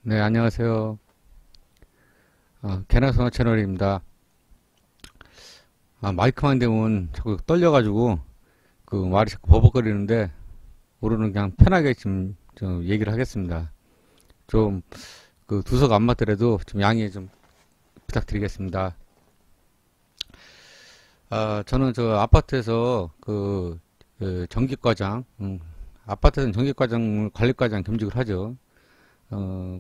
네, 안녕하세요. 개나소나 채널입니다. 마이크만 대면 자꾸 떨려가지고, 말이 자꾸 버벅거리는데, 오늘은 그냥 편하게 좀 얘기를 하겠습니다. 좀, 두서가 안 맞더라도 좀 양해 좀 부탁드리겠습니다. 저는 저 아파트에서 전기과장, 아파트에서는 전기과장, 관리과장 겸직을 하죠.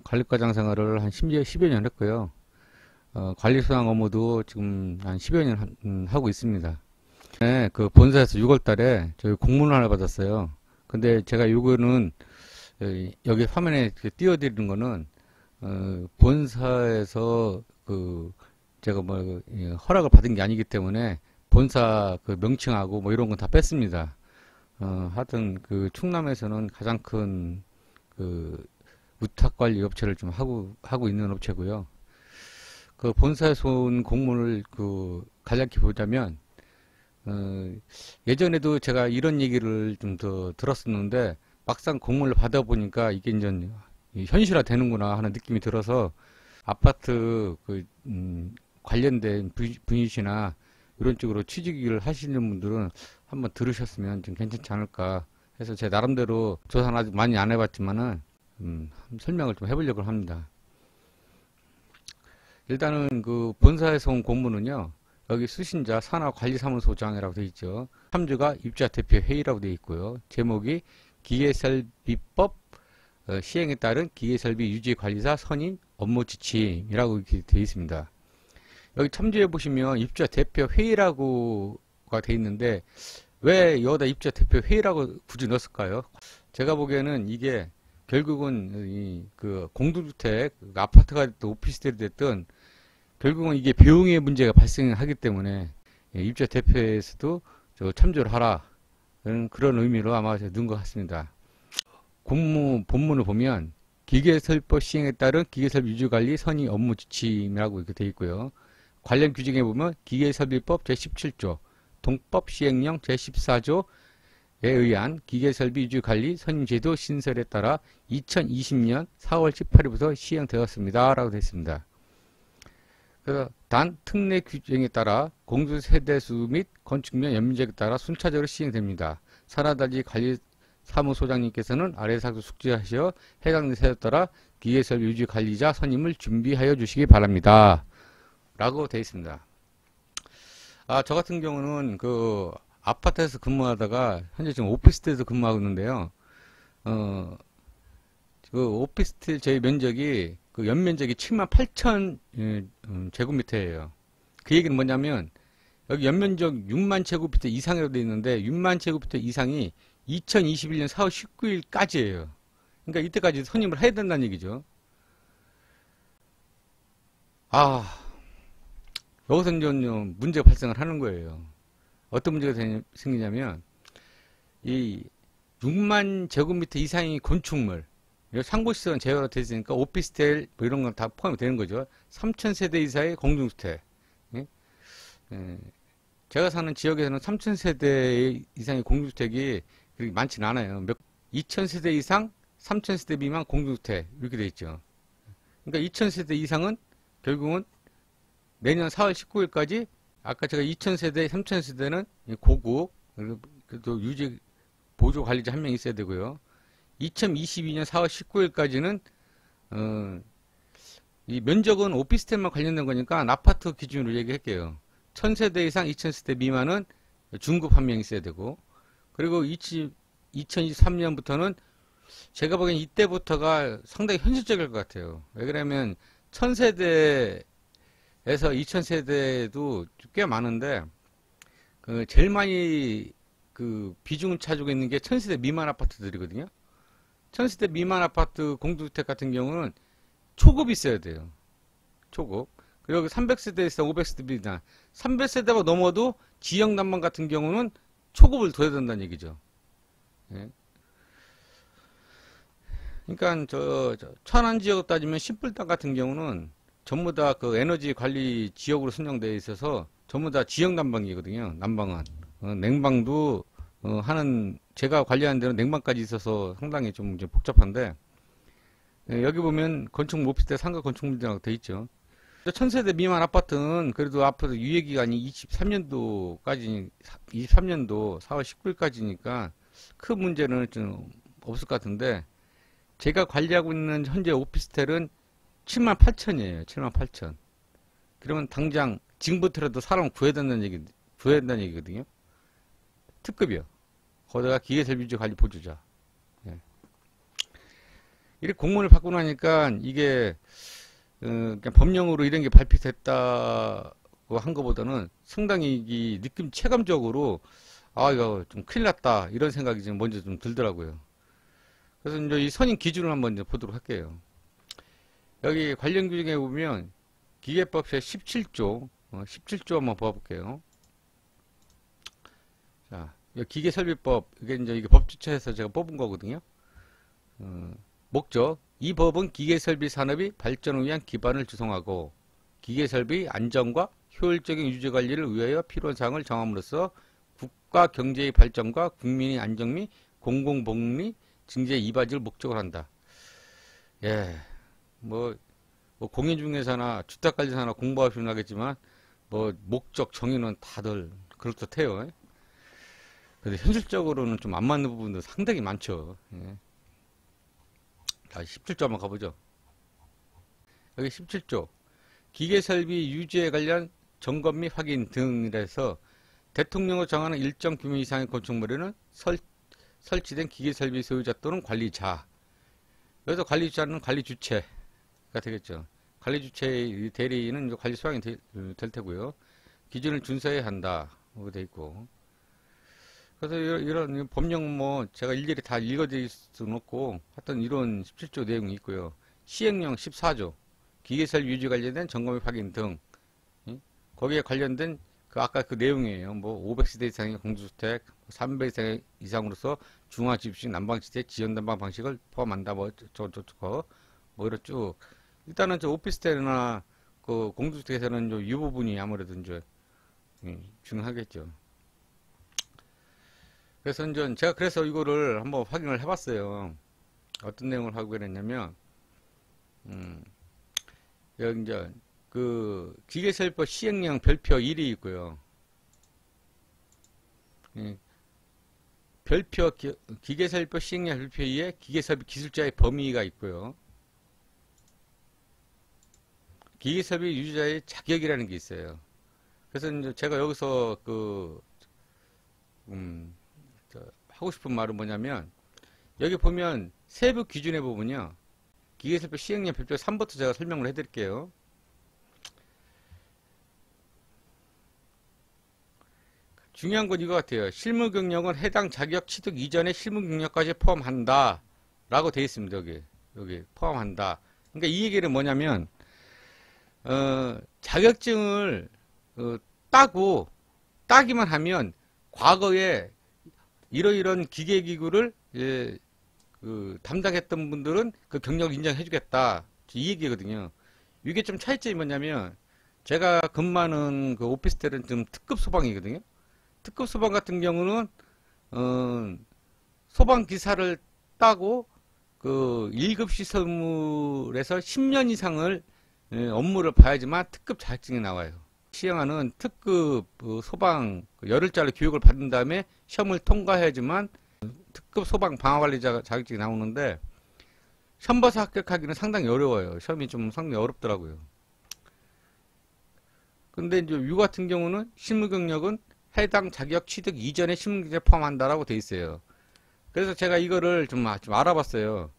관리과장 생활을 한 10여 년 했고요. 관리소장 업무도 지금 한 10여 년 하고 있습니다. 네, 본사에서 6월 달에 저희 공문을 하나 받았어요. 근데 제가 이거는 여기 화면에 이렇게 띄워드리는 거는 본사에서 제가 허락을 받은 게 아니기 때문에 본사 명칭하고 뭐 이런 건 다 뺐습니다. 하여튼 충남에서는 가장 큰 위탁관리 업체를 좀 하고 있는 업체고요. 본사에서 온 공문을 간략히 보자면, 예전에도 제가 이런 얘기를 좀 더 들었었는데, 막상 공문을 받아보니까 이게 이제 현실화 되는구나 하는 느낌이 들어서, 아파트 관련된 분이시나 이런 쪽으로 취직을 하시는 분들은 한번 들으셨으면 좀 괜찮지 않을까 해서 제 나름대로 조사는 아직 많이 안 해봤지만은, 설명을 좀 해보려고 합니다. 일단은 본사에서 온 공문은요, 여기 수신자 산하관리사무소장이라고 되어 있죠. 참조가 입주자 대표 회의라고 되어 있고요. 제목이 기계설비법 시행에 따른 기계설비 유지관리사 선임 업무 지침이라고 이렇게 되어 있습니다. 여기 참조해 보시면 입주자 대표 회의라고가 되어 있는데 왜 여기다 입주자 대표 회의라고 굳이 넣었을까요? 제가 보기에는 이게 결국은 공동주택 아파트가 됐든 오피스텔이 됐든 결국은 이게 비용의 문제가 발생하기 때문에 입주자 대표에서도 참조를 하라 그런 의미로 아마 넣은 것 같습니다. 본문을 보면 기계설법 시행에 따른 기계설비 유지관리 선의 업무 지침이라고 이렇게 되어 있고요. 관련 규정에 보면 기계설비법 제17조 동법 시행령 제14조에 의한 기계설비 유지관리 선임제도 신설에 따라 2020년 4월 18일부터 시행되었습니다. 라고 되어 있습니다. 단 특례 규정에 따라 공주세대수 및 건축면 연면적에 따라 순차적으로 시행됩니다. 산하단지 관리사무소장님께서는 아래 사항을 숙지하시어 해당 세대에 따라 기계설비 유지관리자 선임을 준비하여 주시기 바랍니다. 라고 되어 있습니다. 저 같은 경우는 아파트에서 근무하다가 현재 지금 오피스텔에서 근무하고 있는데요. 오피스텔 저희 면적이 연면적이 78,000 제곱미터예요. 그 얘기는 뭐냐면 여기 연면적 6만 제곱미터 이상이라고 되어 있는데 6만 제곱미터 이상이 2021년 4월 19일까지예요. 그러니까 이때까지 선임을 해야 된다는 얘기죠. 여기서 이제 문제가 발생을 하는 거예요. 어떤 문제가 생기냐면 이 6만 제곱미터 이상의 건축물 상고시설은 제어가 되어 있으니까 오피스텔 뭐 이런 건 다 포함이 되는 거죠. 3,000세대 이상의 공동주택. 예? 제가 사는 지역에서는 3,000세대 이상의 공동주택이 그렇게 많지는 않아요. 2,000세대 이상, 3,000세대 미만 공동주택 이렇게 되어 있죠. 그러니까 2,000세대 이상은 결국은 내년 4월 19일까지 아까 제가 2,000세대, 3,000세대는 고급 그리고 또 유지 보조 관리자 한 명 있어야 되고요. 2022년 4월 19일까지는 이 면적은 오피스텔만 관련된 거니까 아파트 기준으로 얘기할게요. 1000세대 이상 2000세대 미만은 중급 한 명 있어야 되고 그리고 2023년부터는 제가 보기엔 이때부터가 상당히 현실적일 것 같아요. 왜 그러면 1000세대에서 2000세대도 꽤 많은데 제일 많이 비중을 차지하고 있는 게 1000세대 미만 아파트들이거든요. 1000세대 미만 아파트 공동주택 같은 경우는 초급이 있어야 돼요. 초급. 그리고 300세대에서 500세대 미만. 300세대가 넘어도 지역 난방 같은 경우는 초급을 둬야 된다는 얘기죠. 예. 그러니까 천안 지역 따지면 신불 땅 같은 경우는 전부 다 에너지 관리 지역으로 선정되어 있어서 전부 다 지역 난방이거든요. 난방은. 냉방도 제가 관리하는 데는 냉방까지 있어서 상당히 좀 이제 복잡한데, 예, 여기 보면 건축 오피스텔 상가 건축물이라고 돼 있죠. 1000세대 미만 아파트는 그래도 앞으로 유예기간이 23년도까지, 23년도 4월 19일까지니까 큰 문제는 좀 없을 것 같은데, 제가 관리하고 있는 현재 오피스텔은 78,000이에요. 78,000. 그러면 당장 지금부터라도 사람 구해야 된다는 얘기거든요. 특급이요. 거기다가 기계설비주 관리 보조자. 예. 이렇게 공문을 받고 나니까 이게 그냥 법령으로 이런 게 발표됐다고 한 것보다는 상당히 이 느낌 체감적으로 아 이거 좀 큰일 났다 이런 생각이 좀 먼저 좀 들더라고요. 그래서 이제 이 선임 기준을 한번 이제 보도록 할게요. 여기 관련 규정에 보면 기계법 제 17조 17조 한번 봐볼게요. 자, 기계설비법 이게 법주처에서 제가 뽑은 거거든요. 목적 이 법은 기계설비 산업이 발전을 위한 기반을 조성하고 기계설비 안정과 효율적인 유지관리를 위하여 필요한 사항을 정함으로써 국가 경제의 발전과 국민의 안정 및 공공복리 증진에 이바지를 목적으로 한다. 예, 뭐 공인중개사나 주택관리사나 공부하시면 하겠지만 뭐 목적 정의는 다들 그렇듯해요. 근데 현실적으로는 좀 안 맞는 부분도 상당히 많죠. 예. 자, 17조 한번 가보죠. 여기 17조 기계설비 유지에 관련 점검 및 확인 등이라서 대통령으로 정하는 일정 규모 이상의 건축물에는 설치된 기계설비 소유자 또는 관리자, 여기서 관리자는 관리주체가 되겠죠. 관리주체의 대리인은 관리 수행이 될 테고요. 기준을 준수해야 한다. 이렇게 돼 있고. 그래서 이런 법령 뭐 제가 일일이 다 읽어드릴 수는 없고 하여튼 이런 17조 내용이 있고요. 시행령 14조 기계설비 유지 관련된 점검 및 확인 등 거기에 관련된 그 아까 그 내용이에요. 뭐 500세대 이상의 공주주택 300세대 이상으로서 중화집식 난방시대 지연난방 방식을 포함한다. 뭐 이런 쭉 일단은 저 오피스텔이나 그 공주주택에서는 이 부분이 아무래도 이제 중요하겠죠. 그래서 이제 제가 그래서 이거를 한번 확인을 해봤어요. 어떤 내용을 확인했냐면, 여기 이제 그 기계설비법 시행령 별표 1이 있고요. 기계설비법 시행령 별표 2에 기계설비 기술자의 범위가 있고요. 기계설비 유지자의 자격이라는 게 있어요. 그래서 이제 제가 여기서 하고 싶은 말은 뭐냐면 여기 보면 세부 기준에 보면요. 기계설비 시행령 별표 3부터 제가 설명을 해드릴게요. 중요한 건 이거 같아요. 실무 경력은 해당 자격 취득 이전의 실무 경력까지 포함한다 라고 되어 있습니다. 여기 포함한다. 그러니까 이 얘기는 뭐냐면 자격증을 따기만 하면 과거에 이러이런 기계기구를 담당했던 분들은 그 경력을 인정해 주겠다. 이 얘기거든요. 이게 좀 차이점이 뭐냐면 제가 근무하는 그 오피스텔은 좀 특급 소방이거든요. 특급 소방 같은 경우는 소방기사를 따고 그 1급 시설물에서 10년 이상을 업무를 봐야지만 특급 자격증이 나와요. 시행하는 특급 소방 열흘짜리 교육을 받은 다음에 시험을 통과해야지만 특급 소방 방화관리자 자격증이 나오는데 시험 봐서 합격하기는 상당히 어려워요. 시험이 좀 상당히 어렵더라고요. 근데 이제 유 같은 경우는 실무 경력은 해당 자격 취득 이전에 실무 경력에 포함한다라고 돼 있어요. 그래서 제가 이거를 좀 알아봤어요.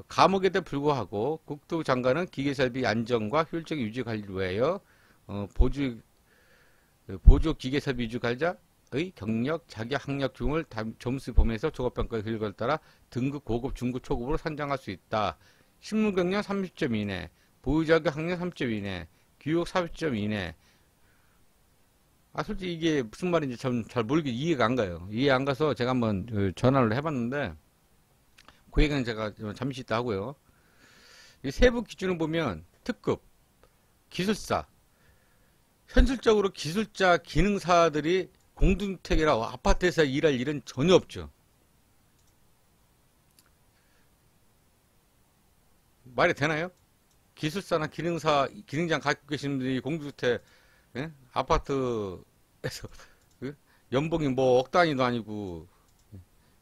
감옥에도 불구하고 국토부 장관은 기계설비 안정과 효율적인 유지 관리를 위하여 보조 기계설비 유지 관리자의 경력, 자격, 학력 등을 점수 범위에서 종합평가 결과에 따라 등급, 고급, 중급, 초급으로 선정할 수 있다. 실무 경력 30점 이내, 보유자격 학력 30점 이내, 교육 40점 이내. 솔직히 이게 무슨 말인지 잘 모르게 이해가 안 가요. 이해 안 가서 제가 한번 전화를 해봤는데 그 얘기는 제가 잠시 있다 하고요. 이 세부 기준을 보면 특급, 기술사, 현실적으로 기술자, 기능사들이 공동주택이라 아파트에서 일할 일은 전혀 없죠. 말이 되나요? 기술사나 기능사, 기능장 갖고 계신 분들이 공주주택, 예? 아파트에서 그 연봉이 뭐 억 단위도 아니고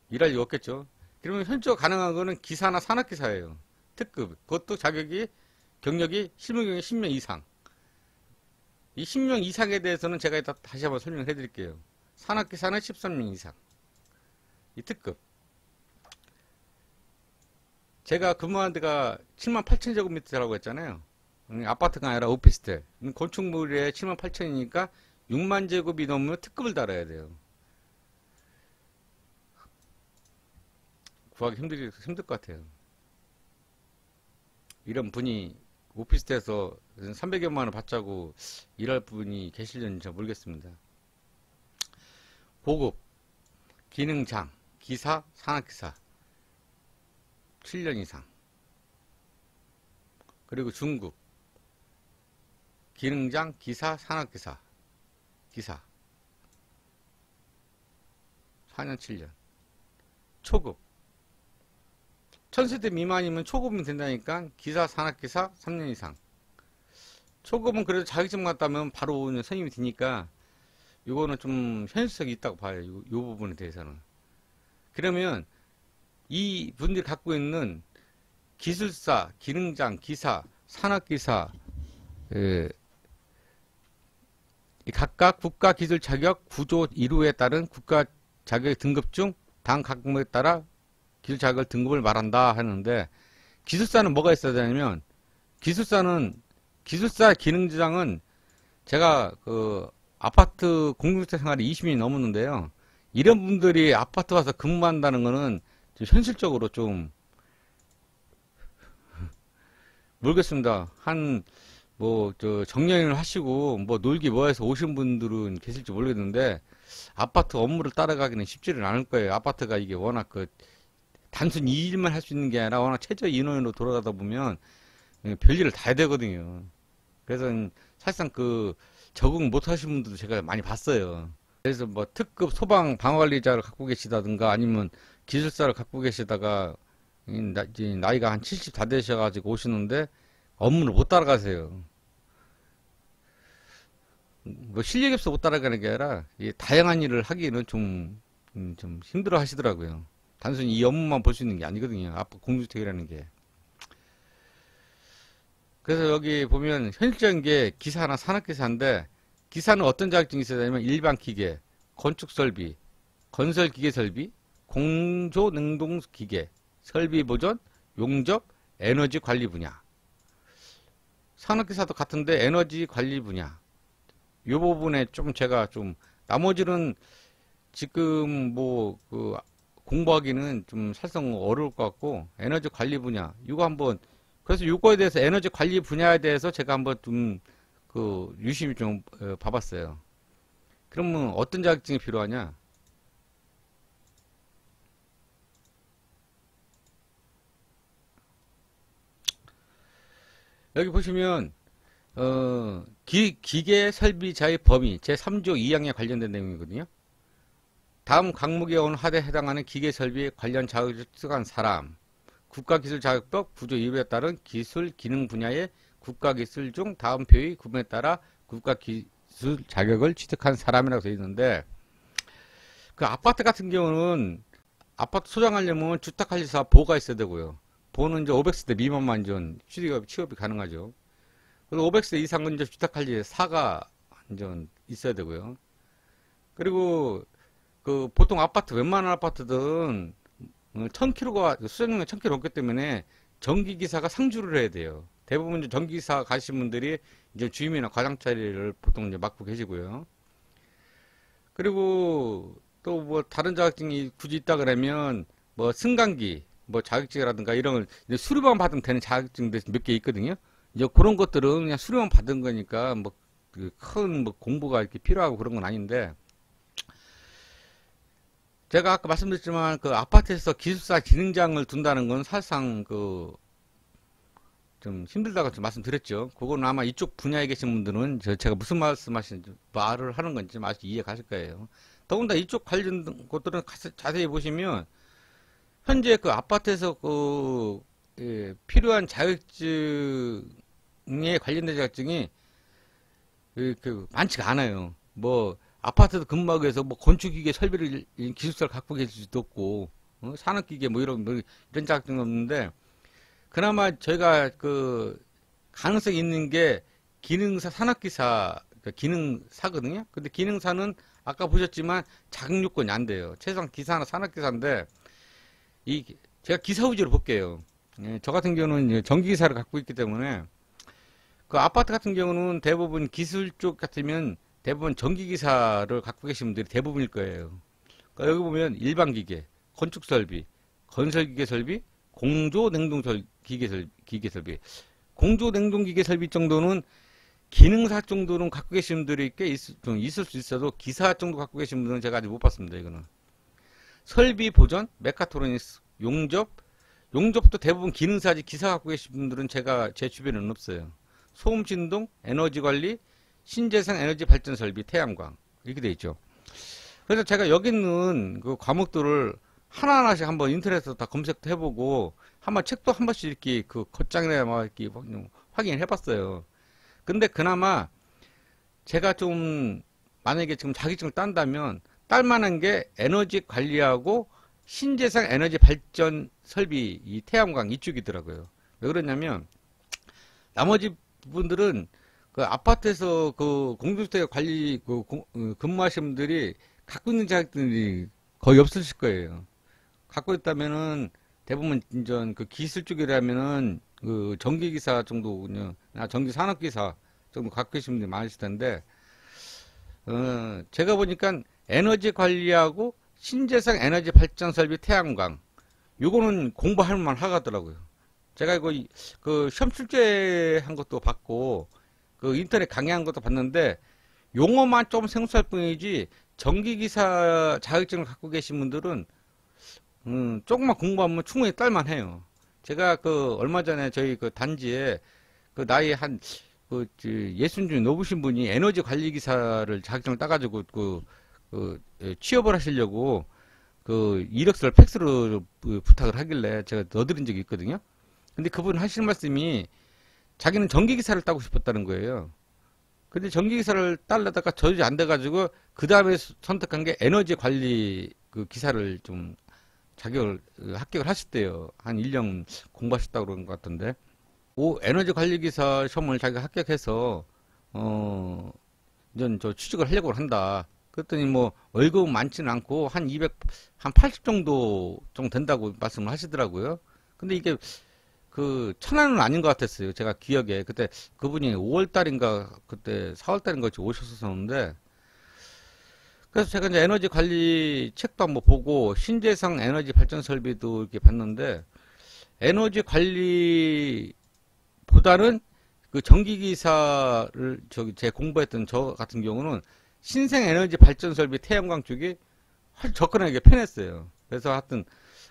일할 리 없겠죠. 그러면 현재 가능한 거는 기사나 산악기사예요. 특급. 그것도 자격이, 경력이 실무 경력이 10년 이상. 이 10년 이상에 대해서는 제가 이따 다시 한번 설명해 드릴게요. 산악기사는 13년 이상. 이 특급. 제가 근무한 데가 78,000제곱미터라고 했잖아요. 아파트가 아니라 오피스텔. 건축물에 78,000이니까 6만 제곱이 넘으면 특급을 달아야 돼요. 구하기 힘들 것 같아요. 이런 분이 오피스텔에서 300여만 원 받자고 일할 분이 계실는지 잘 모르겠습니다. 고급, 기능장, 기사, 산악기사 7년 이상. 그리고 중급, 기능장, 기사, 산악기사, 기사 4년 7년. 초급, 1000세대 미만이면 초급은 된다니까. 기사, 산악기사 3년 이상. 초급은 그래도 자격증 같다면 바로 선임이 되니까 이거는 좀 현실성이 있다고 봐요. 이 부분에 대해서는. 그러면 이 분들이 갖고 있는 기술사, 기능장, 기사, 산악기사 각각 국가기술 자격 구조 1호에 따른 국가 자격 등급 중 당 과목에 따라 기술 자격 등급을 말한다 하는데, 기술사는 뭐가 있어야 되냐면, 기술사 기능장은 제가 그 아파트 공동주택 생활이 20년이 넘었는데요. 이런 분들이 아파트 와서 근무한다는 거는 좀 현실적으로 좀 모르겠습니다. 정년을 하시고 뭐 놀기 뭐해서 오신 분들은 계실지 모르겠는데, 아파트 업무를 따라가기는 쉽지는 않을 거예요. 아파트가 이게 워낙 단순히 이 일만 할 수 있는 게 아니라 워낙 최저 인원으로 돌아가다 보면 별일을 다 해야 되거든요. 그래서 사실상 적응 못 하신 분들도 제가 많이 봤어요. 그래서 뭐 특급 소방 방어관리자를 갖고 계시다든가 아니면 기술사를 갖고 계시다가 이제 나이가 한 70 다 되셔가지고 오시는데 업무를 못 따라가세요. 뭐 실력이 없어 못 따라가는 게 아니라 다양한 일을 하기는 좀 힘들어 하시더라고요. 단순히 이 업무만 볼 수 있는 게 아니거든요. 아빠 공주택이라는 게. 그래서 여기 보면 현실적인 게 기사나 산악기사인데, 기사는 어떤 자격증이 있어야 되냐면 일반 기계, 건축설비, 건설기계설비, 공조능동기계, 설비보존, 용접, 에너지 관리 분야. 산악기사도 같은데 에너지 관리 분야. 이 부분에 제가 나머지는 지금 공부하기는 좀 살성 어려울 것 같고, 에너지 관리 분야 이거 한번, 그래서 이거에 대해서 에너지 관리 분야에 대해서 제가 한번 유심히 봐봤어요. 그러면 어떤 자격증이 필요하냐? 여기 보시면 기계 설비자의 범위 제3조 2항에 관련된 내용이거든요. 다음 강목에 온 하대에 해당하는 기계 설비 관련 자격을 취득한 사람, 국가기술자격법 구조 2호에 따른 기술 기능 분야의 국가기술 중 다음 표의 구분에 따라 국가기술 자격을 취득한 사람이라고 되어 있는데, 그 아파트 같은 경우는 아파트 소장하려면 주택관리사 보가 있어야 되고요. 보는 이제 500세대 미만만 이제 취업이 가능하죠. 그리고 500세대 이상은 이제 주택관리사가 이제 있어야 되고요. 그리고 보통 아파트, 웬만한 아파트들은 1000km가, 수령량이 1000km 넘기 때문에 전기기사가 상주를 해야 돼요. 대부분 이제 전기기사 가신 분들이 이제 주임이나 과장자리를 보통 이제 맡고 계시고요. 그리고 또 뭐 다른 자격증이 굳이 있다 그러면 뭐 승강기, 뭐 자격증이라든가 이런 걸 수료만 받으면 되는 자격증들 몇 개 있거든요. 이제 그런 것들은 그냥 수료만 받은 거니까 큰 공부가 이렇게 필요하고 그런 건 아닌데, 제가 아까 말씀드렸지만 아파트에서 기술사 기능장을 둔다는 건 사실상 좀 힘들다고 좀 말씀드렸죠. 그거는 아마 이쪽 분야에 계신 분들은 제가 무슨 말을 하는 건지 아주 이해 가실 거예요. 더군다나 이쪽 관련 것들은 자세히 보시면 현재 아파트에서 필요한 자격증에 관련된 자격증이 많지가 않아요. 뭐 아파트도 근무하기 위해서 뭐 건축기계 설비를 기술사를 갖고 계실 수도 없고 산업기계 뭐 이런 자격증은 없는데 그나마 저희가 그 가능성이 있는 게 기능사 산업기사 기능사거든요. 근데 기능사는 아까 보셨지만 자격 요건이 안 돼요. 최소한 기사나 산업기사인데 제가 기사 위주로 볼게요. 저 같은 경우는 전기기사를 갖고 있기 때문에 그 아파트 같은 경우는 대부분 기술 쪽 같으면 대부분 전기기사를 갖고 계신 분들이 대부분일 거예요. 그러니까 여기 보면 일반기계, 건축설비, 건설기계 설비, 기계 설비. 공조냉동기계 설비 정도는 기능사 정도는 갖고 계신 분들이 꽤 있을 수 있어도 기사 정도 갖고 계신 분들은 제가 아직 못 봤습니다. 이거는 설비 보전, 메카트로니스, 용접도 대부분 기능사지 기사 갖고 계신 분들은 제 주변에는 없어요. 소음 진동, 에너지 관리, 신재생 에너지 발전 설비, 태양광 이렇게 돼 있죠. 그래서 제가 여기 있는 그 과목들을 하나하나씩 한번 인터넷에서 다 검색해 보고 한번 책도 한 번씩 이렇게 그 겉장이나 막 이렇게 확인을 해 봤어요. 근데 그나마 제가 좀 만약에 지금 자격증을 딴다면 딸 만한 게 에너지 관리하고 신재생 에너지 발전 설비 이 태양광 이쪽이더라고요. 왜 그러냐면 나머지 부분들은 그 아파트에서 그 공동주택 관리 근무하시는 분들이 갖고 있는 자격증이 거의 없으실 거예요. 갖고 있다면은 대부분 인전 그 기술 쪽이라면은 그 전기기사 정도군요. 전기산업기사 정도 갖고 계신 분들이 많으실 텐데, 제가 보니까 에너지 관리하고 신재생 에너지 발전 설비 태양광, 요거는 공부할 만 하더라고요. 제가 이거 그 시험 출제한 것도 봤고, 그 인터넷 강의한 것도 봤는데, 용어만 좀 생소할 뿐이지, 전기기사 자격증을 갖고 계신 분들은 조금만 공부하면 충분히 딸만 해요. 제가 그 얼마 전에 저희 그 단지에 그 나이 한 예순 중 넘으신 분이 에너지 관리 기사를 자격증을 따가지고 취업을 하시려고 그 이력서를 팩스로 부탁을 하길래 제가 넣어드린 적이 있거든요. 근데 그분 하시는 말씀이 자기는 전기 기사를 따고 싶었다는 거예요. 근데 전기 기사를 따려다가 저절이 안 돼가지고 그 다음에 선택한 게 에너지 관리 그 기사를 좀 합격을 하셨대요. 한 1년 공부하셨다고 그런 것 같던데. 에너지 관리 기사 시험을 자기가 합격해서, 이제 저 취직을 하려고 한다. 그랬더니 뭐, 월급은 많지는 않고, 한 80 정도 된다고 말씀을 하시더라고요. 근데 이게, 천안은 아닌 것 같았어요. 제가 기억에. 그때 그분이 5월달인가, 그때 4월달인가 오셨었는데, 그래서 제가 이제 에너지 관리 책도 한번 보고 신재생 에너지 발전 설비도 이렇게 봤는데 에너지 관리보다는 그 전기기사를 제 공부했던 저 같은 경우는 신생 에너지 발전 설비 태양광 쪽이 훨씬 접근하기 편했어요. 그래서 하여튼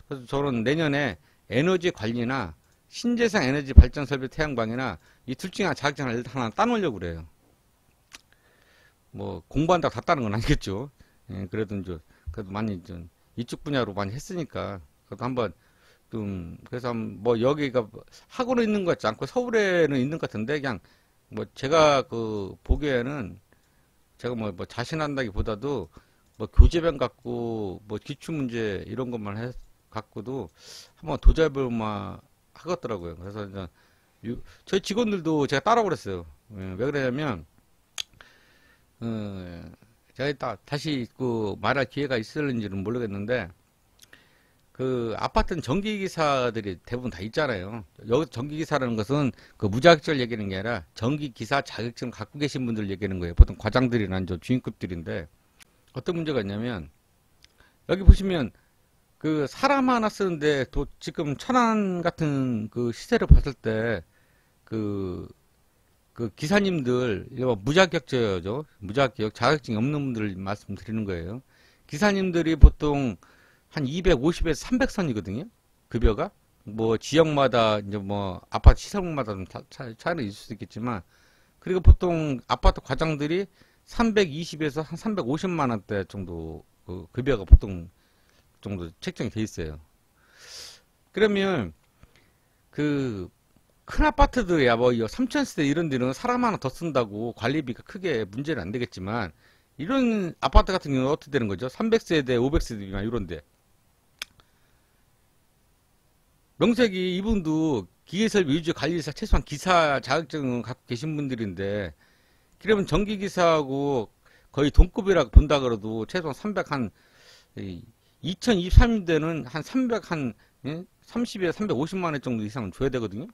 그래서 저는 내년에 에너지 관리나 신재생 에너지 발전 설비 태양광이나 이 둘 중에 자격증을 일단 하나 따놓으려고 그래요. 뭐 공부한다고 다 따는 건 아니겠죠. 예, 그래도 많이 좀 이쪽 분야로 많이 했으니까 그래도 한번 그래서 뭐 여기가 학원에 있는 것 같지 않고 서울에는 있는 것 같은데 그냥 뭐 제가 보기에는 제가 뭐 자신한다기보다도 뭐 교재변 갖고 뭐 기출문제 이런 것만 갖고도 한번 도전해볼만 하겠더라고요. 그래서 저희 직원들도 제가 따라 그랬어요. 왜 그러냐면 제가 다시 말할 기회가 있을는지는 모르겠는데, 아파트는 전기기사들이 대부분 다 있잖아요. 여기서 전기기사라는 것은 무자격증을 얘기하는 게 아니라 전기기사 자격증을 갖고 계신 분들 얘기하는 거예요. 보통 과장들이나 주임급들인데, 어떤 문제가 있냐면, 여기 보시면, 사람 하나 쓰는데, 지금 천안 같은 시세를 봤을 때, 기사님들, 무자격자죠. 무자격, 자격증이 없는 분들 말씀드리는 거예요. 기사님들이 보통 한 250에서 300선이거든요. 급여가. 뭐, 지역마다, 이제 뭐, 아파트 시설마다 좀 차이는 있을 수 있겠지만, 그리고 보통 아파트 과장들이 320에서 한 350만원대 정도, 급여가 보통 정도 책정이 돼 있어요. 그러면, 그 큰 아파트들이야 뭐 3천 세대 이런 데는 사람 하나 더 쓴다고 관리비가 크게 문제는 안 되겠지만, 이런 아파트 같은 경우는 어떻게 되는 거죠? 300세대, 500세대나 이런데 명색이 이분도 기계설비 유지 관리사 최소한 기사 자격증을 갖고 계신 분들인데, 그러면 전기기사하고 거의 동급이라고 본다 그래도 최소한 300 한 2023년대는 한 300 한 30에서 350만 원 정도 이상은 줘야 되거든요.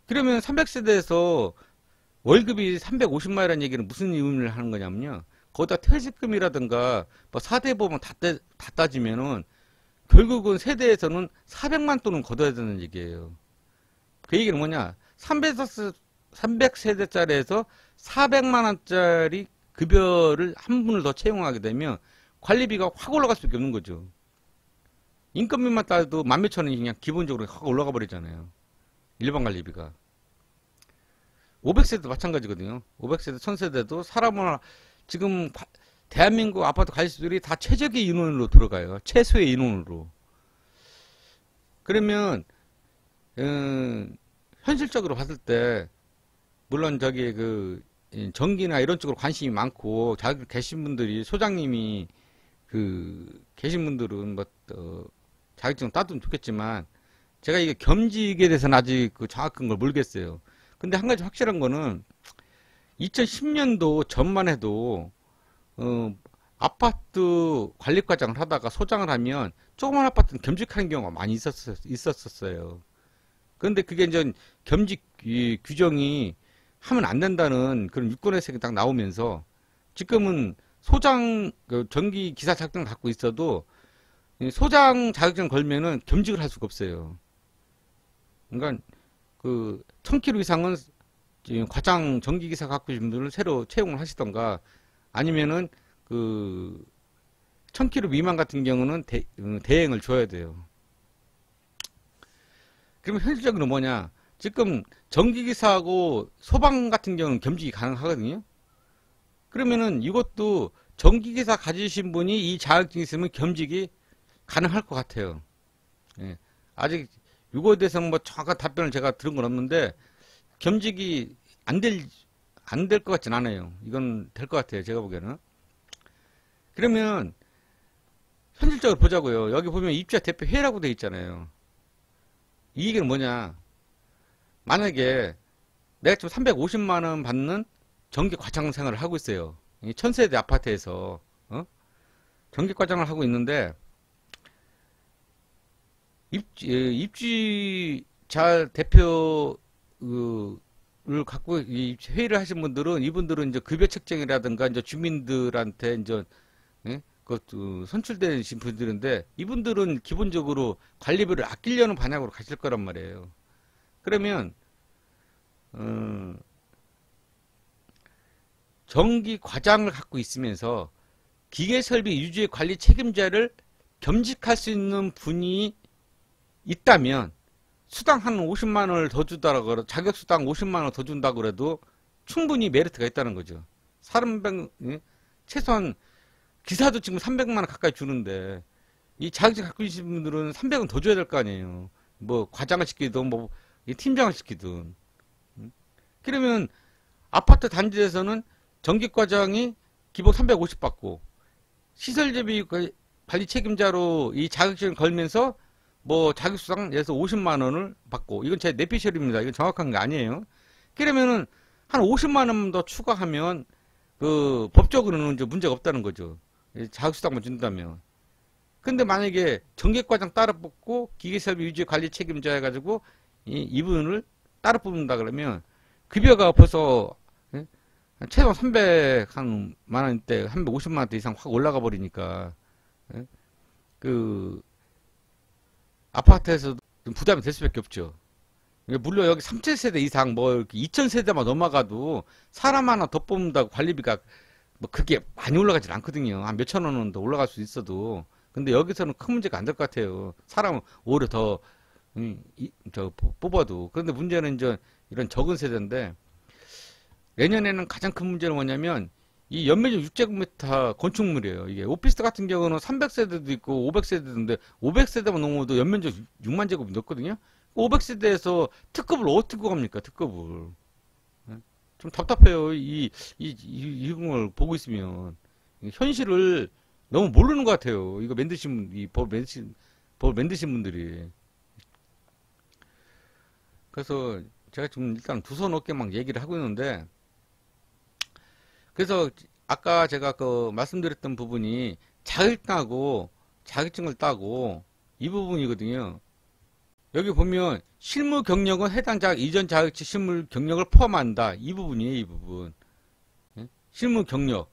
그러면 300세대에서 월급이 350만 원이라는 얘기는 무슨 의미를 하는 거냐면요. 거기다 퇴직금이라든가 뭐 4대 보험 다 따지면은 결국은 세대에서는 400만 돈은 걷어야 되는 얘기예요. 그 얘기는 뭐냐? 300세대짜리에서 400만 원짜리 급여를 한 분을 더 채용하게 되면 관리비가 확 올라갈 수밖에 없는 거죠. 인건비만 따도 만 몇천 원이 그냥 기본적으로 확 올라가 버리잖아요. 일반 관리비가. 500세대도 마찬가지거든요. 500세대, 1000세대도 사람을 지금 대한민국 아파트 관리사들이 다 최적의 인원으로 들어가요. 최소의 인원으로. 그러면 현실적으로 봤을 때 물론 저기 그 전기나 이런 쪽으로 관심이 많고 자기 계신 분들이 소장님이 그 계신 분들은 뭐 자격증 따두면 좋겠지만, 제가 이게 겸직에 대해서는 아직 그 정확한 걸 모르겠어요. 근데 한 가지 확실한 거는 2010년도 전만 해도 아파트 관리과장을 하다가 소장을 하면 조그만 아파트는 겸직하는 경우가 많이 있었어요. 그런데 그게 이제 겸직 규정이 하면 안 된다는 그런 유권혜택이 딱 나오면서 지금은 소장 전기 기사 자격증 갖고 있어도 소장 자격증 걸면은 겸직을 할 수가 없어요. 그러니까 그 1000km 이상은 과장 전기기사 갖고 계신 분들을 새로 채용을 하시던가, 아니면은 그 1000km 미만 같은 경우는 대행을 줘야 돼요. 그러면 현실적으로 뭐냐? 지금 전기기사하고 소방 같은 경우는 겸직이 가능하거든요. 그러면은 이것도 전기기사 가지신 분이 이 자격증이 있으면 겸직이 가능할 것 같아요. 예. 아직 이거에 대해서는 뭐 정확한 답변을 제가 들은 건 없는데, 겸직이 안 될 것 같진 않아요. 이건 될 것 같아요. 제가 보기에는. 그러면 현실적으로 보자고요. 여기 보면 입주자 대표 회의라고 되어 있잖아요. 이 얘기는 뭐냐? 만약에 내가 지금 350만 원 받는 전기 과장 생활을 하고 있어요. 1000세대 아파트에서 전기 과장을 하고 있는데, 입주자 대표를 갖고 회의를 하신 분들은, 이분들은 이제 급여 책정이라든가 이제 주민들한테 이제 그 선출되신 분들인데, 이분들은 기본적으로 관리비를 아끼려는 방향으로 가실 거란 말이에요. 그러면 전기 과장을 갖고 있으면서 기계설비 유지 관리 책임자를 겸직할 수 있는 분이 있다면 수당 한 50만 원을 더 주더라고, 자격 수당 50만 원 더 준다고 그래도 충분히 메리트가 있다는 거죠. 최소한 기사도 지금 300만 원 가까이 주는데, 이 자격증 갖고 계신 분들은 300원 더 줘야 될 거 아니에요. 뭐 과장을 시키든 뭐 팀장을 시키든. 그러면 아파트 단지에서는 전기과장이 기본 350 받고, 시설제비 관리 책임자로 이 자격증을 걸면서 뭐 자격수당 예서 50만 원을 받고, 이건 제 내피셜입니다. 이건 정확한 게 아니에요. 그러면은 한 50만 원 더 추가하면 그 법적으로는 이제 문제가 없다는 거죠. 자격수당만 준다면. 근데 만약에 전기과장 따로 뽑고 기계설비 유지 관리 책임자 해가지고 이분을 따로 뽑는다 그러면 급여가 벌써 최소 300만 원대, 350만 원대 이상 확 올라가 버리니까 그 아파트에서도 부담이 될 수밖에 없죠. 물론 여기 3,000세대 이상 뭐 2,000세대만 넘어가도 사람 하나 더 뽑는다고 관리비가 뭐 그게 많이 올라가진 않거든요. 한 몇천 원은 더 올라갈 수 있어도. 근데 여기서는 큰 문제가 안 될 것 같아요. 사람은 오히려 더 뽑아도. 그런데 문제는 이제 이런 적은 세대인데, 내년에는 가장 큰 문제는 뭐냐면 이 연면적 6제곱미터 건축물이에요. 이게 오피스텔 같은 경우는 300세대도 있고 500세대인데 500세대만 넘어도 연면적 6만 제곱이 넘거든요. 500세대에서 특급을 어떻게 갑니까? 특급을. 예? 좀 답답해요. 이런 걸 보고 있으면. 현실을 너무 모르는 것 같아요. 이거 만드신, 법 만드신 분들이. 그래서 제가 지금 일단 두 손 어깨 막 얘기를 하고 있는데, 그래서 아까 제가 그 말씀드렸던 부분이 자격증하고 자격증을 따고 이 부분이거든요. 여기 보면 실무 경력은 해당 이전 자격증 실무 경력을 포함한다. 이 부분이에요, 이 부분. 예? 실무 경력.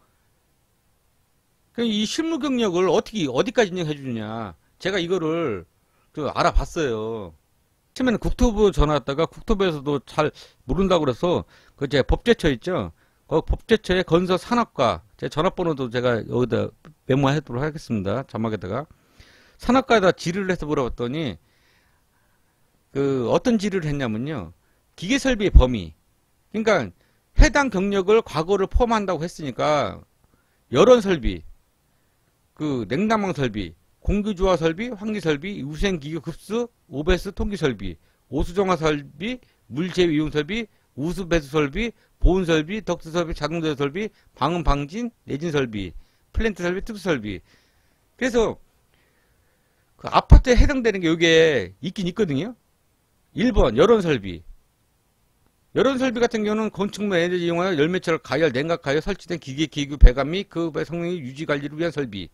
이 실무 경력을 어떻게 어디까지 인정해 주느냐. 제가 이거를 좀 알아봤어요. 처음에는 국토부 전화 왔다가 국토부에서도 잘 모른다고 그래서 그 제 법제처 있죠. 그 법제처의 건설산업과 제 전화번호도 제가 여기다 메모하도록 하겠습니다. 자막에다가 산업과에다 질의를 해서 물어봤더니 그 어떤 질의를 했냐면요. 기계설비의 범위. 그러니까 해당 경력을 과거를 포함한다고 했으니까 열원설비, 그 냉난방 설비, 공기주화 설비, 환기 설비, 우생기교 급수, 오배수 통기 설비, 오수정화 설비, 물제위 이용 설비, 우수 배수 설비, 보온 설비, 덕트 설비, 자동제 설비, 방음 방진, 내진 설비, 플랜트 설비, 특수 설비. 그래서 그 아파트에 해당되는 게 이게 있긴 있거든요. 1번 열원 설비. 열원 설비 같은 경우는 건축물 에너지 이용하여 열매철 가열, 냉각 가열 설치된 기계, 기구, 배관 및 그 성능 유지 관리를 위한 설비.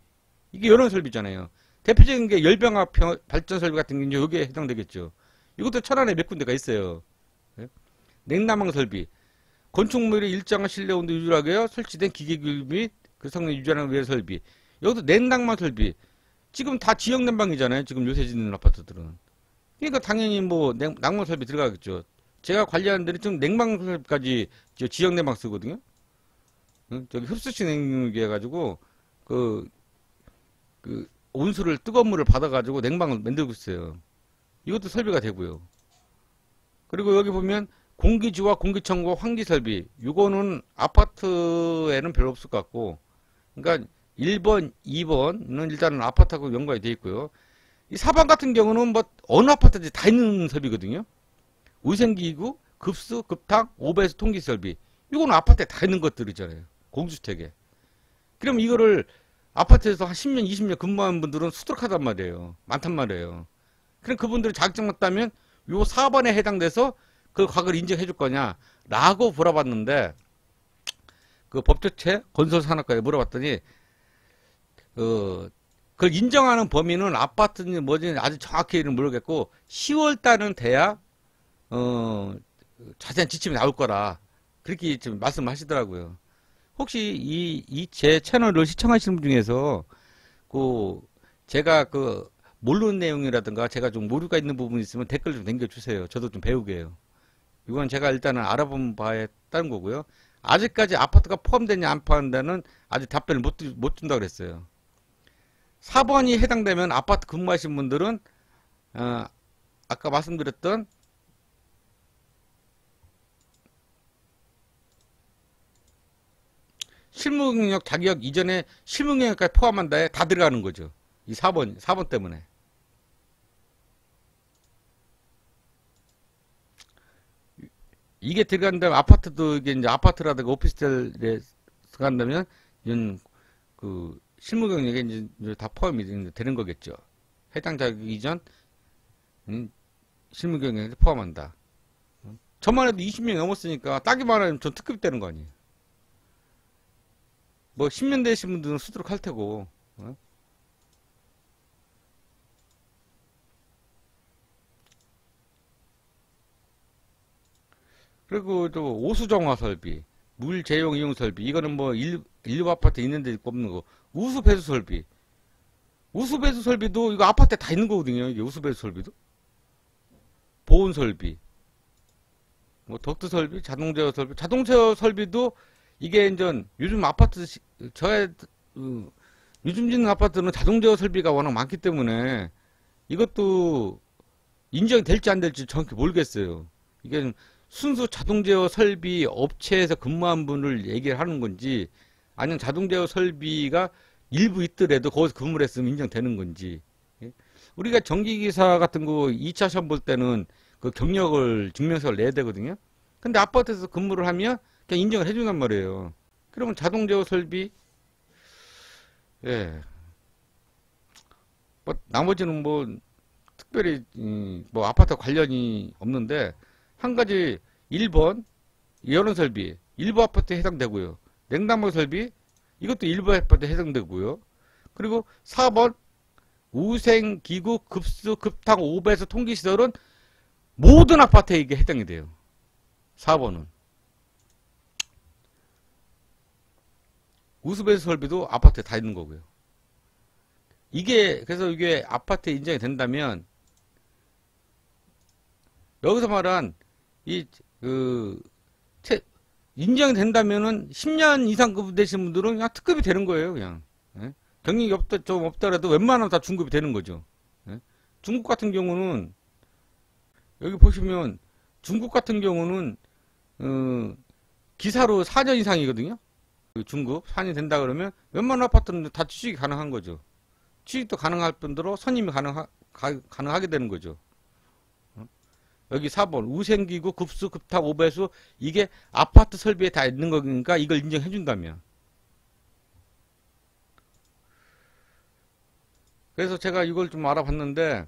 이게 열원 설비잖아요. 대표적인 게 열병합 발전 설비 같은 게 이제 여기에 해당되겠죠. 이것도 천안에 몇 군데가 있어요. 냉난방 설비. 건축물이 일정한 실내 온도 유지하게 하여 설치된 기계 및 그 성능 유지하는 위한 설비. 여기도 냉난방 설비. 지금 다 지역 난방이잖아요. 지금 요새 짓는 아파트들은. 그러니까 당연히 뭐 난방 설비 들어가겠죠. 제가 관리하는 데는 좀 냉방 설비까지 지역 냉방 쓰거든요. 저기 흡수식 냉방기 해가지고 그 온수를 뜨거운 물을 받아가지고 냉방을 만들고 있어요. 이것도 설비가 되고요. 그리고 여기 보면 공기주와 공기청과 환기 설비. 이거는 아파트에는 별로 없을 것 같고, 그러니까 1번, 2번은 일단은 아파트하고 연관이 되어 있고요. 이 4번 같은 경우는 뭐 어느 아파트든지 다 있는 설비거든요. 위생기구, 급수, 급탕, 오배수 통기 설비. 이거는 아파트에 다 있는 것들이잖아요. 공주택에. 그럼 이거를 아파트에서 한 10년, 20년 근무한 분들은 수두룩하단 말이에요. 많단 말이에요. 그럼 그분들이 자격증 맞다면 요 4번에 해당돼서 그 과거를 인정해 줄 거냐? 라고 물어봤는데, 그 법조체 건설산업과에 물어봤더니, 그걸 인정하는 범위는 아파트인지 뭐지 아주 정확히는 모르겠고, 10월 달은 돼야, 자세한 지침이 나올 거라. 그렇게 지금 말씀하시더라고요. 혹시 제 채널을 시청하시는 분 중에서, 제가 모르는 내용이라든가 제가 좀 모르가 있는 부분이 있으면 댓글 좀 남겨주세요. 저도 좀 배우게 해요. 이건 제가 일단은 알아본 바에 따른 거고요. 아직까지 아파트가 포함되냐 안 포함되냐는 아직 답변을 못 준다고 그랬어요. 4번이 해당되면 아파트 근무하신 분들은 아까 말씀드렸던 실무경력 자격 이전에 실무경력까지 포함한다에 다 들어가는 거죠. 이 4번 때문에. 이게 들어간다면 아파트도 이게 이제 아파트라든가 오피스텔에 들어간다면 이런 실무 경력에 이제 다 포함이 되는 거겠죠. 해당 자격 이전 실무 경력에 포함한다. 저만 해도 20명이 넘었으니까 따기만 하면 전 특급이 되는 거 아니에요. 뭐 10년 되신 분들은 수두룩 할 테고. 그리고 또 오수정화 설비, 물 제용 이용 설비, 이거는 뭐 일부 아파트 있는데 없는 거. 우수 배수 설비. 우수 배수 설비도 이거 아파트에 다 있는 거거든요. 이게 우수 배수 설비도. 보온 설비. 뭐 덕트 설비, 자동 제어 설비. 자동 제어 설비도 이게 이제 요즘 아파트 요즘 짓는 아파트는 자동 제어 설비가 워낙 많기 때문에 이것도 인정이 될지 안 될지 정확히 모르겠어요. 이게 순수 자동 제어 설비 업체에서 근무한 분을 얘기를 하는 건지 아니면 자동 제어 설비가 일부 있더라도 거기서 근무를 했으면 인정되는 건지. 예? 우리가 전기기사 같은 거 2차 시험 볼 때는 그 경력을 증명서를 내야 되거든요. 근데 아파트에서 근무를 하면 그냥 인정을 해준단 말이에요. 그러면 자동 제어 설비, 예. 뭐 나머지는 뭐 특별히 뭐 아파트 관련이 없는데 한 가지 1번 여론 설비 일부 아파트에 해당되고요. 냉담모 설비 이것도 일부 아파트에 해당되고요. 그리고 4번 우생기구 급수 급탕 5배수 통기시설은 모든 아파트에 이게 해당이 돼요. 4번은 우수배수 설비도 아파트에 다 있는 거고요. 그래서 이게 아파트에 인정이 된다면 여기서 말한 인정이 된다면은 10년 이상 급되신 분들은 그냥 특급이 되는 거예요, 그냥. 예? 경력이 좀 없더라도 웬만하면 다 중급이 되는 거죠. 예? 중국 같은 경우는, 여기 보시면, 중국 같은 경우는, 기사로 4년 이상이거든요? 중급, 4년 된다 그러면 웬만한 아파트는 다 취직이 가능한 거죠. 취직도 가능할 뿐더러 선임이 가능하게 되는 거죠. 여기 4번 우생기구 급수 급탁 5배수 이게 아파트 설비에 다 있는 거니까 이걸 인정해 준다면. 그래서 제가 이걸 좀 알아봤는데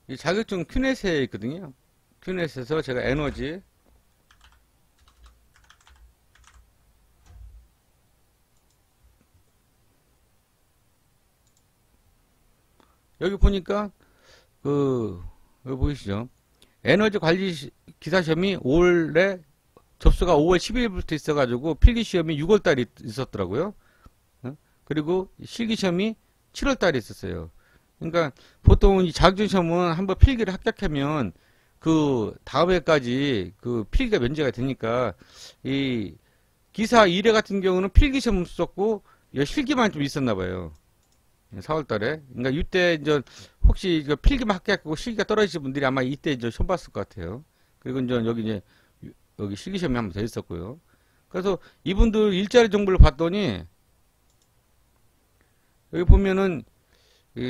이 자격증 큐넷에 있거든요. 큐넷에서 제가 에너지 여기 보니까 여기 보이시죠? 에너지 관리 기사 시험이 올해 접수가 5월 10일부터 있어가지고 필기 시험이 6월 달에 있었더라고요. 그리고 실기 시험이 7월 달에 있었어요. 그러니까 보통 이 자격증 시험은 한번 필기를 합격하면 그 다음 해까지 그 필기가 면제가 되니까 이 기사 1회 같은 경우는 필기 시험 없었고 실기만 좀 있었나 봐요. 4월 달에. 그러니까 이때 이제 혹시 필기만 합격하고 실기가 떨어지신 분들이 아마 이때 이제 시험 봤을 것 같아요. 그리고 이제 여기 실기 시험이 한 번 더 있었고요. 그래서 이분들 일자리 정보를 봤더니 여기 보면은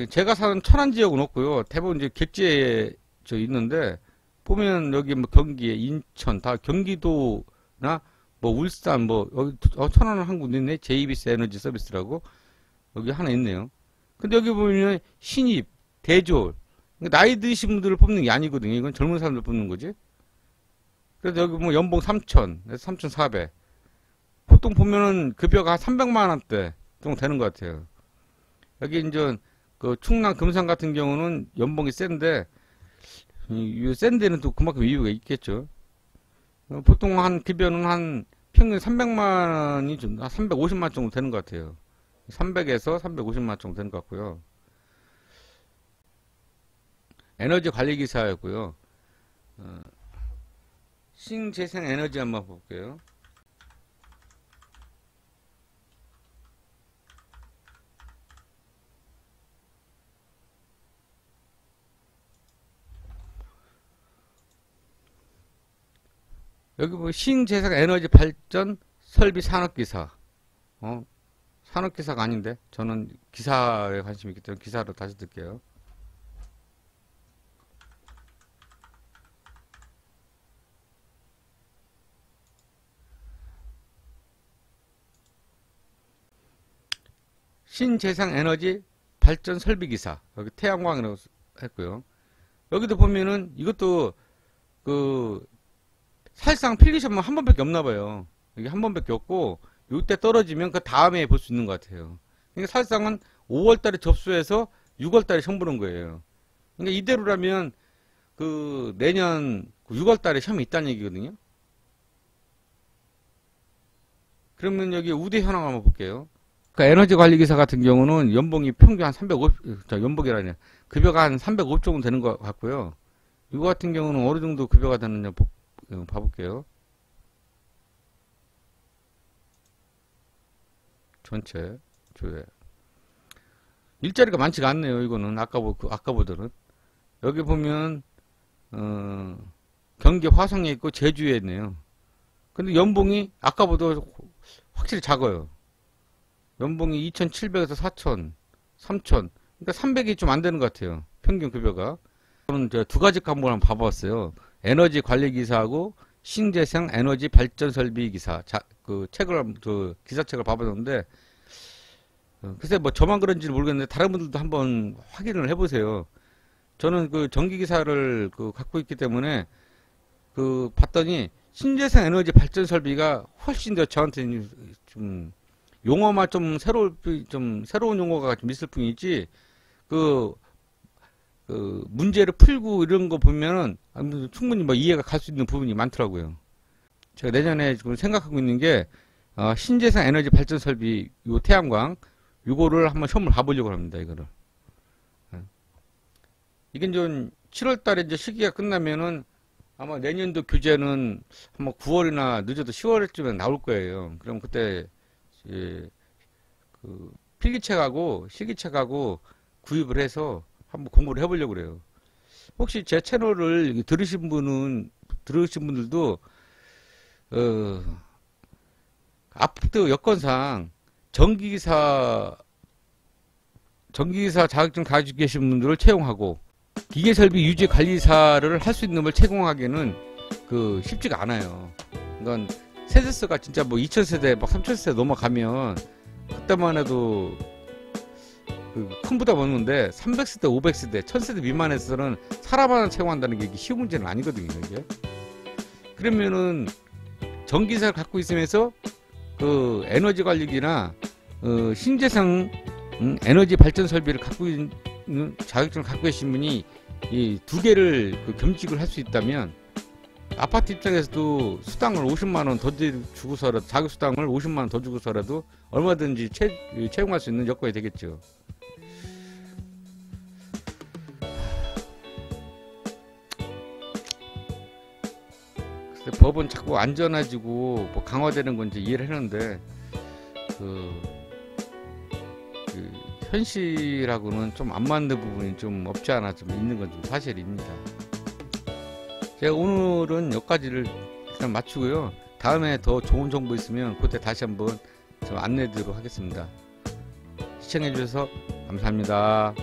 제가 사는 천안 지역은 없고요. 대부분 이제 객지에 저 있는데 보면 여기 뭐 경기, 인천 다 경기도나 뭐 울산 뭐 여기 천안은 한 군데 있네. JBC 에너지 서비스라고 여기 하나 있네요. 근데 여기 보면 신입, 대졸 나이 드신 분들을 뽑는 게 아니거든요. 이건 젊은 사람들 뽑는 거지. 그래서 여기 뭐 연봉 3천, 3,400. 보통 보면은 급여가 한 300만 원대 정도 되는 것 같아요. 여기 이제 그 충남 금산 같은 경우는 연봉이 센데 이 센 데는 또 그만큼 이유가 있겠죠. 보통 한 급여는 한 평균 300만 원이 좀 350만 원 정도 되는 것 같아요. 300에서 350만 원 정도 되는 것 같고요. 에너지 관리 기사였고요. 신재생 에너지 한번 볼게요. 여기 뭐 신재생 에너지 발전 설비 산업기사. 산업기사가 아닌데 저는 기사에 관심이 있기 때문에 기사로 다시 듣게요. 신재생 에너지 발전 설비 기사. 여기 태양광이라고 했고요. 여기도 보면은 이것도 그 사실상 필기시험은 한 번밖에 없나 봐요. 여기 한 번밖에 없고 이때 떨어지면 그 다음에 볼 수 있는 것 같아요. 그러니까 사실상은 5월 달에 접수해서 6월 달에 시험 보는 거예요. 그러니까 이대로라면 그 내년 6월 달에 시험이 있다는 얘기거든요. 그러면 여기 우대 현황 한번 볼게요. 그러니까 에너지 관리 기사 같은 경우는 연봉이 평균 한 350, 연봉이라니 급여가 한 305 정도 되는 것 같고요. 이거 같은 경우는 어느 정도 급여가 되느냐 봐볼게요. 전체 조회 일자리가 많지가 않네요. 이거는 아까 보다는 여기 보면 경기 화성에 있고 제주에 있네요. 근데 연봉이 아까보다 확실히 작아요. 연봉이 2,700에서 4,000, 3,000. 그러니까 300이 좀 안 되는 것 같아요. 평균 급여가. 저는 두 가지 과목을 한번 봐봤어요. 에너지 관리 기사하고 신재생 에너지 발전 설비 기사. 그 책을, 기사책을 봐봤는데, 글쎄 뭐 저만 그런지는 모르겠는데, 다른 분들도 한번 확인을 해보세요. 저는 그 전기 기사를 갖고 있기 때문에, 봤더니, 신재생 에너지 발전 설비가 훨씬 더 저한테는 좀, 용어만 좀 새로운 용어가 좀 있을 뿐이지, 문제를 풀고 이런 거 보면은 충분히 뭐 이해가 갈 수 있는 부분이 많더라고요. 제가 내년에 지금 생각하고 있는 게, 신재생 에너지 발전 설비, 요 태양광, 요거를 한번 시험을 봐보려고 합니다, 이거를. 이게 좀 7월 달에 이제 시기가 끝나면은 아마 내년도 교재는 한번 9월이나 늦어도 10월쯤에 나올 거예요. 그럼 그때, 예, 필기책하고 실기책하고 구입을 해서 한번 공부를 해보려고 그래요. 혹시 제 채널을 들으신 분들도, 앞부터 여건상 전기기사 자격증 가지고 계신 분들을 채용하고 기계설비 유지 관리사를 할 수 있는 걸 제공하기는 쉽지가 않아요. 그러니까 세대수가 진짜 뭐 2000세대, 막 3000세대 넘어가면 그때만 해도 큰 부담 없는데 300세대, 500세대, 1000세대 미만에서는 사람 하나 채용한다는 게 쉬운 문제는 아니거든요, 이게. 그러면은 전기사를 갖고 있으면서 에너지 관리기나 신재생 에너지 발전 설비를 갖고 있는 자격증을 갖고 계신 분이 이 두 개를 겸직을 할 수 있다면 아파트 입장에서도 수당을 50만원 더 주고서라도 자격수당을 50만원 더 주고서라도 얼마든지 채용할 수 있는 여건이 되겠죠. 법은 자꾸 안전해지고 뭐 강화되는 건지 이해를 했는데 현실하고는 좀 안 맞는 부분이 좀 없지 않아 좀 있는 건 좀 사실입니다. 제가 오늘은 여기까지를 일단 마치고요. 다음에 더 좋은 정보 있으면 그때 다시 한번 좀 안내드리도록 하겠습니다. 시청해 주셔서 감사합니다.